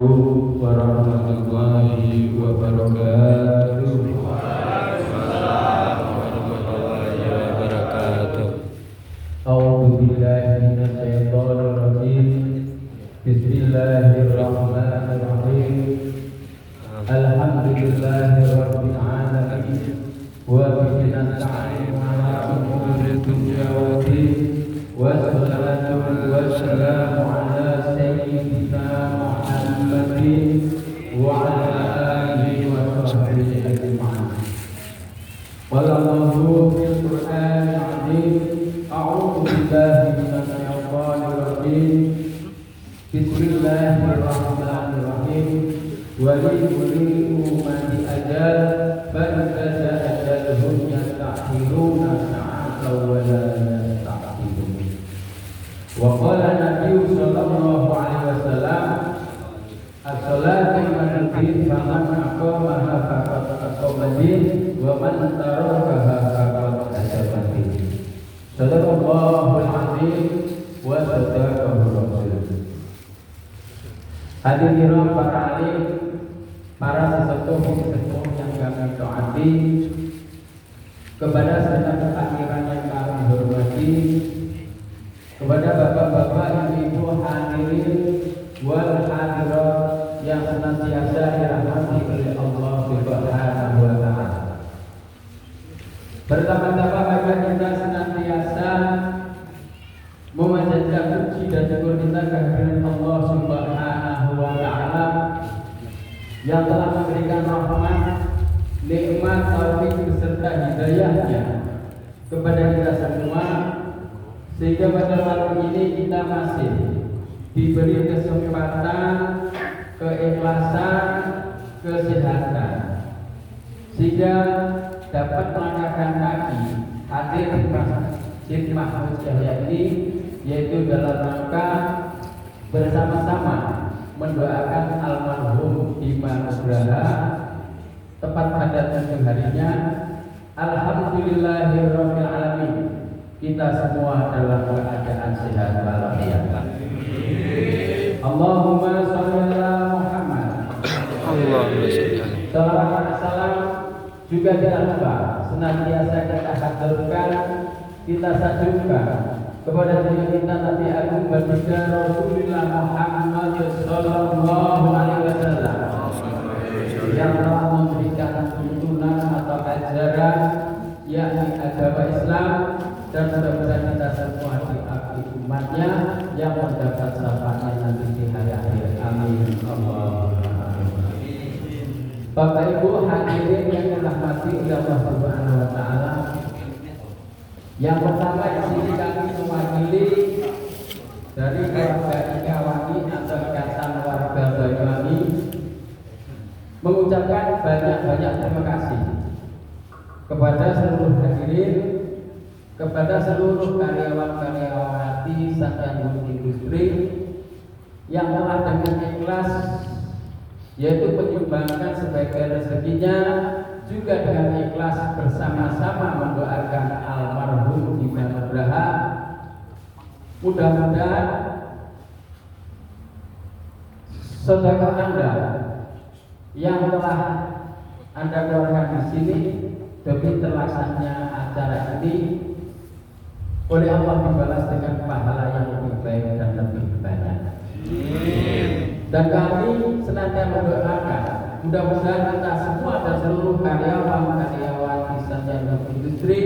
warahmatullahi wabarakatuh. A'udzu billahi minasyaitonir rajim. Bismillahirrahmanirrahim. Alhamdulillahi rabbil alamin. Wa bihi nasta'inu 'ala umuri dunya waddin. Wassalatu wassalamu ala sayyidina Muhammadin wa ala alihi wa sahbihi ajma'in. Wallahu fil Qur'anil 'azim. A'udzu billahi minasyaitonir rajim. Bismillahirrahmanirrahim. Wa likulli ummatin ajal fa idza ajaluhum yasta'khiruna sa'atan wa la yasta'khirun. Wa qala Nabi sallallahu alaihi wasallam, as-salatu min faman aqamaha faqad aqama din wa man tarakaha faqad ajaba din. Sadaqallahul azim wa sadaqahur rasul. Hadirin para alim, para sesepuh yang kami taati, kepada segenap akhiran yang kami hormati, kepada bapak-bapak, ibu-ibu hadirin wal hadirat yang senantiasa dirahmati oleh Allah Subhanahu wa taala. Pertama-tama mari kita senantiasa memanjatkan puji dan syukur kita kehadirat Allah Subhanahu wa taala yang telah memberikan rahmat, nikmat, taufik beserta hidayahnya kepada kita semua, sehingga pada waktu ini kita masih diberi kesempatan, keikhlasan, kesehatan, sehingga dapat melangkahkan kaki hadir di Masjid Mahmud Yahya ini, yaitu dalam rangka bersama-sama mendoakan almarhum Imam Nugraha tepat pada tujuh harinya. Alhamdulillahirabbil alamin. Kita semua dalam keadaan sehat walafiat. Allahumma shalli ala Muhammad. Allahumma shalli ala. Salawat dan salam juga jangan lupa senantiasa kita haturkan, kita sanjungkan kepada diri kita Nabi Agung Baginda Rasulullah Muhammad sallallahu alaihi wasallam yang telah memberikan tuntunan atau ajaran yakni agama Islam, dan mudah-mudahan kita semua diakui umatnya yang mendapat syafaatnya nanti di hari akhir. Amin. Bapak Ibu hadirin yang dirahmati oleh Allah Subhanahu wa taala. Yang pertama di sini kami mewakili dari keluarga Ikawani atau Ikatan Warga Banyuwangi mengucapkan banyak-banyak terima kasih kepada seluruh hadirin, kepada seluruh karyawan-karyawati Satya Industri yang telah dengan ikhlas, yaitu menyumbangkan sebagian rezekinya, juga dengan ikhlas bersama-sama mendoakan almarhum Imam Nugraha. Mudah-mudahan sedekah Anda yang telah Anda keluarkan di sini demi terlaksananya acara ini oleh Allah dibalas dengan pahala yang lebih baik dan lebih banyak. Dan kami senantiasa mendoakan mudah-mudahan kita semua dan seluruh karyawan-karyawan di Satya Industri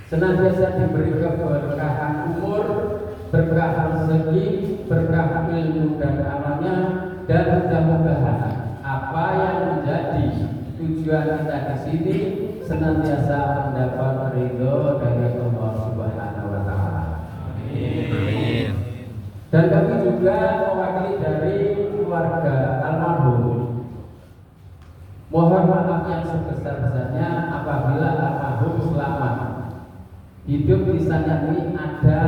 senantiasa diberi keberkahan umur, berkah rezeki, berkah ilmu dan amalnya, dan mudah-mudahan apa yang menjadi tujuan kita di sini senantiasa mendapat ridho dari Allah Subhanahu wa taala. Amin. Dan kami juga mewakili dari keluarga almarhum, mohon maaf yang sebesar-besarnya apabila almarhum selama hidup di sana ini ada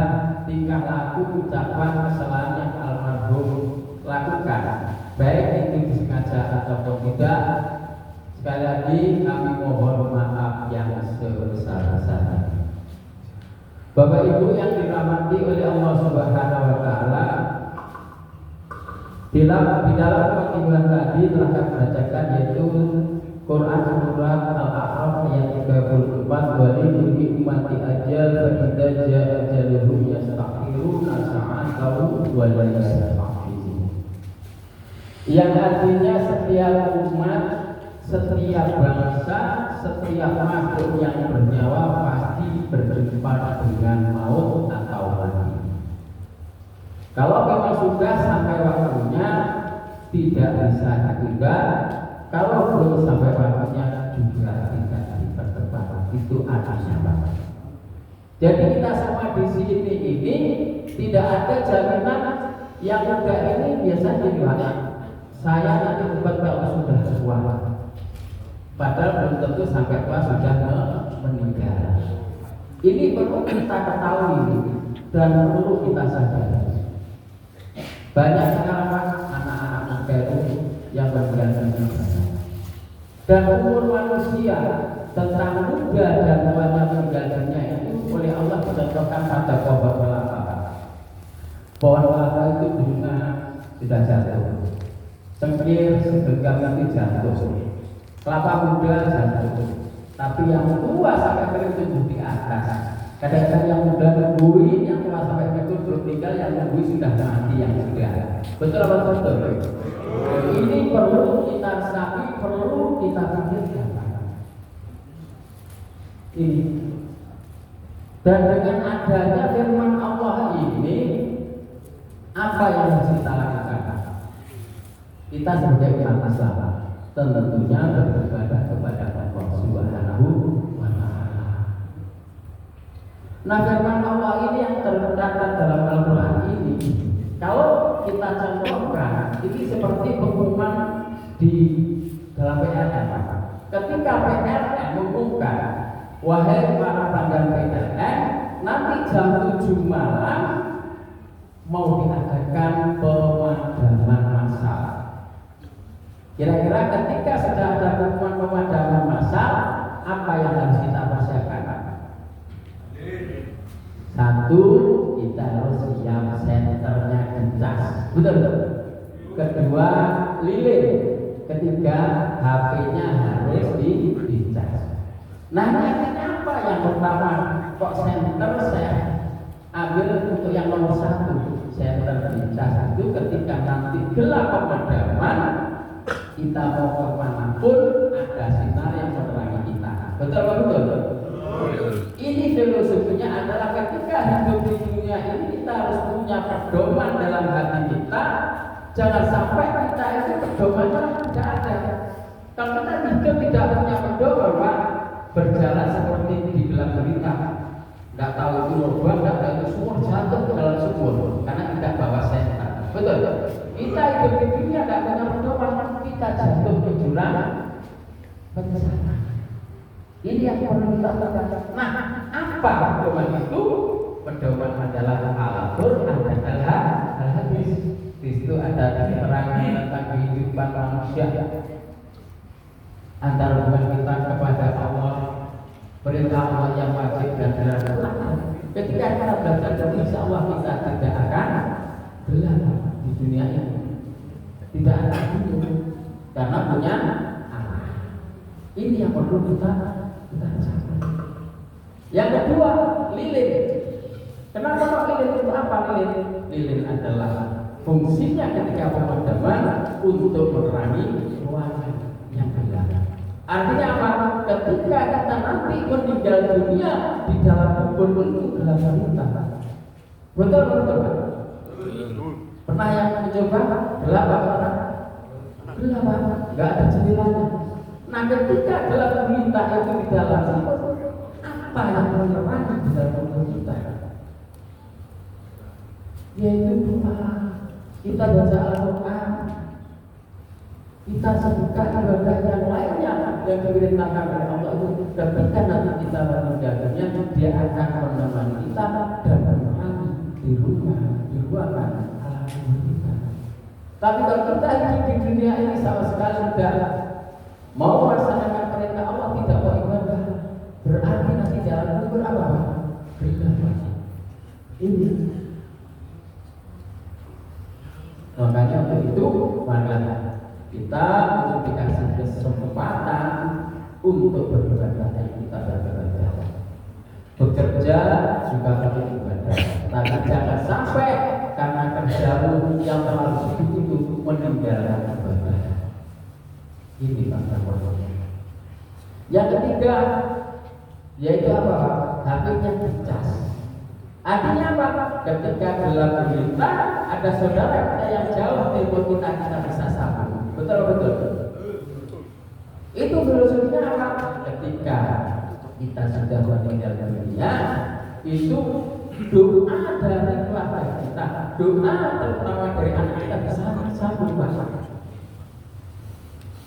tingkah laku, ucapan kesalahan yang almarhum lakukan, baik itu disengaja ataupun tidak. Sekali lagi kami mohon maaf yang sebesar-besarnya. Bapak Ibu yang dirahmati oleh Allah Subhanahu wa taala, Di dalam pertimbangan tadi telah kami bacakan yaitu Quran surat Al-A'raf ayat 34, walidul ummati ajal fa idza jaa ajaluhum yastakhiruna sa'atan wa la yastaqdimun. Yang artinya setiap umat, setiap bangsa, setiap makhluk yang bernyawa pasti berjumpa dengan maut atau mati. Kalau memang sudah sampai waktunya tidak bisa ditunda, kalau belum sampai waktunya juga tidak dipercepat. Itu artinya apa? Jadi kita semua di sini ini tidak ada jaminan yang muda ini biasanya gimana? Saya nanti debat kalau sudah tua. Padahal belum tentu sampai tua sudah meninggal. Ini perlu kita ketahui dan perlu kita sadari. Banyak sekarang anak-anak muda yang meninggal dunia. Dan umur manusia tentang muda dan tuanya meninggal dunia itu oleh Allah dicontohkan pada pohon kelapa. Pohon kelapa itu bunga sudah jatuh, cengkir segenggam itu jatuh, kelapa muda jatuh. Tapi yang tua sampai kering tumbuh di atas. Kadang-kadang yang muda nungguin, yang tua sampai kering belum tinggal, yang nungguin sudah mati yang sudah. Betul apa betul? Ini perlu kita sadari, perlu kita pikirkan. Ini. Dan dengan adanya firman Allah ini, apa yang harus kita lakukan? Kita sebagai umat Islam tentunya beribadah kepada Allah Subhanahu wa Ta'ala. Nah, firman Allah ini yang terdapat dalam Al-Quran ini, kalau kita contohkan, ini seperti pengumuman di dalam PLN. Ketika PLN mengumumkan, wahai para pelanggan PLN, nanti jam 7 malam mau diadakan pemadaman massal. Kira-kira ketika sudah ada pengumuman pemadaman massal, apa yang harus kita persiapkan? Satu, kita harus siap senternya kencas, betul. Kedua, lilin. Ketiga, HP-nya harus dicas. Nah, ini apa yang pertama? Kok senter saya ambil untuk yang nomor 1, senter dicas itu ketika nanti gelap pemadaman, kita mau kemanapun ada sinar yang menerangi kita. Betul betul. Ini filosofinya adalah ketika hidup di dunia ini kita harus punya pedoman dalam hati kita. Jangan sampai kita itu pedomannya tidak ada. Kalau kita hidup tidak punya pedoman, Pak, berjalan seperti di gelap gulita. Tidak tahu itu lubang, tidak tahu itu sumur, jatuh ke dalam sumur karena tidak bawa senter. Betul. Kita hidup di dunia tidak punya pedoman, kita jatuh ke jurang bencana. Ini yang perlu kita lakukan. Nah, apa pedoman itu? Pedoman adalah Al-Quran dan Al-Hadis. Di situ ada keterangan tentang kehidupan manusia, antara hubungan kita kepada Allah, perintah Allah yang wajib dan dilarang. Ketika kita belajar dari insya Allah kita tidak akan gelap di dunia ini, tidak akan hidup karena punya Allah. Ini yang perlu kita capai. Yang kedua, lilin. Kenapa kok lilin itu apa lilin? Lilin adalah fungsinya ketika pemadaman untuk menerangi ruangan yang gelap. Artinya apa? Ketika kita nanti meninggal dunia di dalam kubur itu gelap gulita. Betul betul. Pernah yang mencoba gelap apa? Gelap apa? Enggak ada jendelanya. Nah, ketika gelap gulita itu di dalam apa yang menerangi di dalam kubur kita? Yaitu doa. Kita baca Al-Quran, kita sebutkan ibadah yang lainnya yang diperintahkan oleh Allah itu. Ketika nanti kita meninggalkannya, dia akan menemani kita dan menemani di rumah, di ruangan alam kita. Tapi kalau kita hidup di dunia ini sama sekali tidak mau melaksanakan perintah Allah, tidak beribadah, berarti nanti dalam kubur apa? Gelap. Ini. Makanya untuk itu marilah kita untuk dikasih kesempatan untuk beribadah, kita beribadah. Bekerja juga pakai ibadah. Tapi jangan sampai karena kerjamu yang terlalu sibuk itu meninggalkan ibadah. Ini tantangannya. Yang ketiga, yaitu apa? HP-nya dicas. Artinya apa? Ketika gelap gulita, ada saudara kita yang jauh telepon kita bisa sambung. Betul. Itu filosofinya apa? Ketika kita sudah meninggal dunia, itu doa dari keluarga kita, doa terutama dari anak kita bisa sambung bahasa.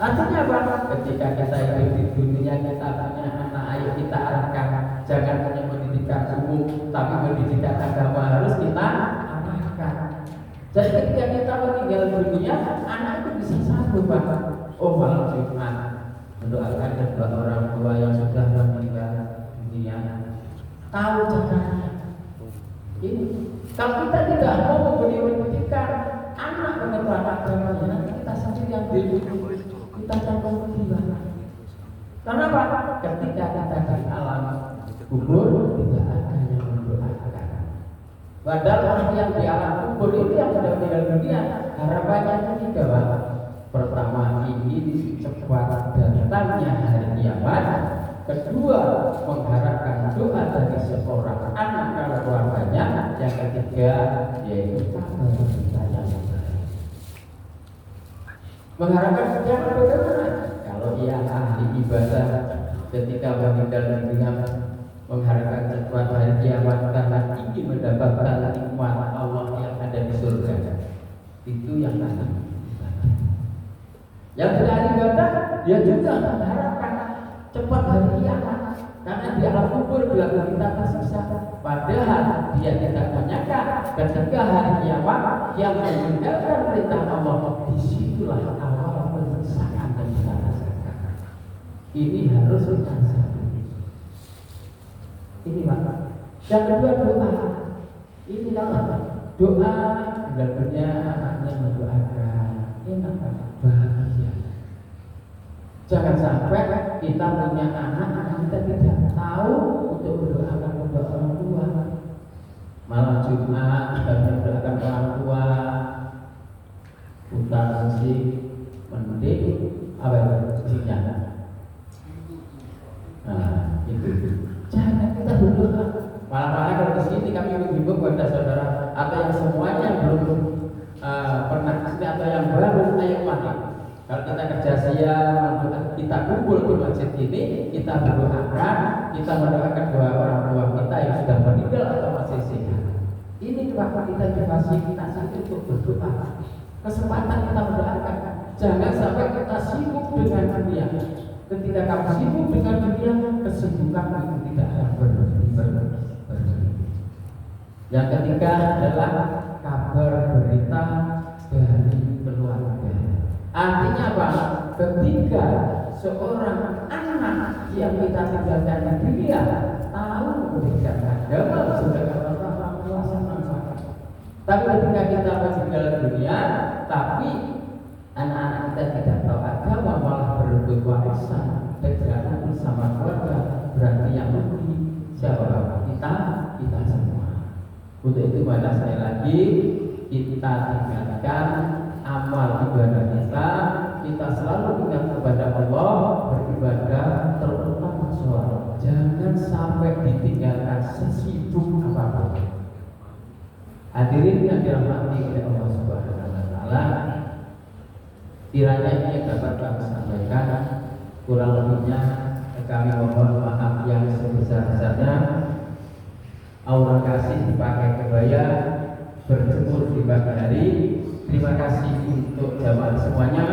Artinya apa? Ketika kita hidup di dunia, kita punya anak, ayo kita arahkan, jangan hanya pendidikan umum, tapi pendidikan agama harus kita arahkan. Jadi ketika kita meninggal dunia, anak itu bisa sambung bahasa. Oh, malam Jumat mendoakan kedua orang tua yang sudah meninggal dunia, tahu caranya. Ini kalau kita tidak mau memberi pendidikan anak pengetahuan agamanya, nanti kita sendiri yang kita campur gimana? Karena apa? Ketika kita di alam kubur tidak ada yang mendoakan. Padahal orang yang di alam kubur itu yang sudah meninggal dunia, harapannya itu tiga. Pertama, ingin cepat datangnya hari kiamat. Kedua, mengharapkan doa dari seorang anak keluarganya. Yang ketiga, yaitu percaya. Mengharapkan sejarah bagaimana? Kalau ia ahli ibadah ketika meninggal dunia, mengharapkan cepat hari kiamat karena ingin mendapatkan nikmat Allah yang ada di surga. Itu yang tadi. Yang tidak ibadah, dia juga mengharapkan cepat hari kiamat. Karena di alam kubur bila kita tersisa, padahal dia tidak menyangka ketika hari kiamat yang meninggalkan perintah Allah, disitulah awal penyiksaan yang kita rasakan. Ini harus kita sadari. Ini Pak. Yang kedua doa. Ini apa? Doa benar-benar anaknya mendoakan. Ini apa? Bahagia. Jangan sampai kita punya anak kita tidak tahu untuk berdoakan kepada orang tua. Malam Jumat kita berdoakan orang tua, putar musik, mendek, apa itu? Nah, itu. Jangan kita berdoa. Malah kalau di sini kami mengimbau kepada saudara atau yang semuanya belum pernah kesini atau yang baru, ayo mari. Kalau kita kerja siang, kita kumpul di masjid ini, kita berdoakan, kita mendoakan dua orang tua kita yang sudah meninggal atau masih sehat. Ini kenapa kita difasilitasi untuk berdoa. Kesempatan kita mendoakan. Jangan sampai kita sibuk dengan dunia. Ketika kamu sibuk dengan dunia, kesibukan itu tidak akan berhenti. Yang ketiga adalah kabar berita dari keluarga. Artinya apa? Ketika seorang anak yang kita tinggalkan di dunia tahu berikan agama sudah orang kuasa manfaat. Tapi ketika kita meninggal dunia, tapi anak-anak kita tidak tahu agama malah berebut warisan, kejaran bersama keluarga, berarti yang rugi siapa? Kita semua. Untuk itu pada sekali lagi kita tinggalkan amal ibadah kita selalu ingat kepada Allah, beribadah terutama sholat. Jangan sampai ditinggalkan sesibuk apapun. Hadirin yang dirahmati oleh Allah Subhanahu wa taala, kiranya ini yang dapat kami sampaikan, kurang lebihnya kami mohon maaf yang sebesar-besarnya. Aura kasih dipakai kebaya, berjemur di pagi hari. Terima kasih untuk jamaah semuanya.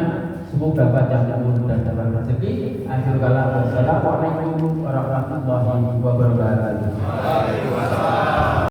Semoga panjang umur dan dapat rezeki. Akhir kalam, wassalamualaikum warahmatullahi wabarakatuh.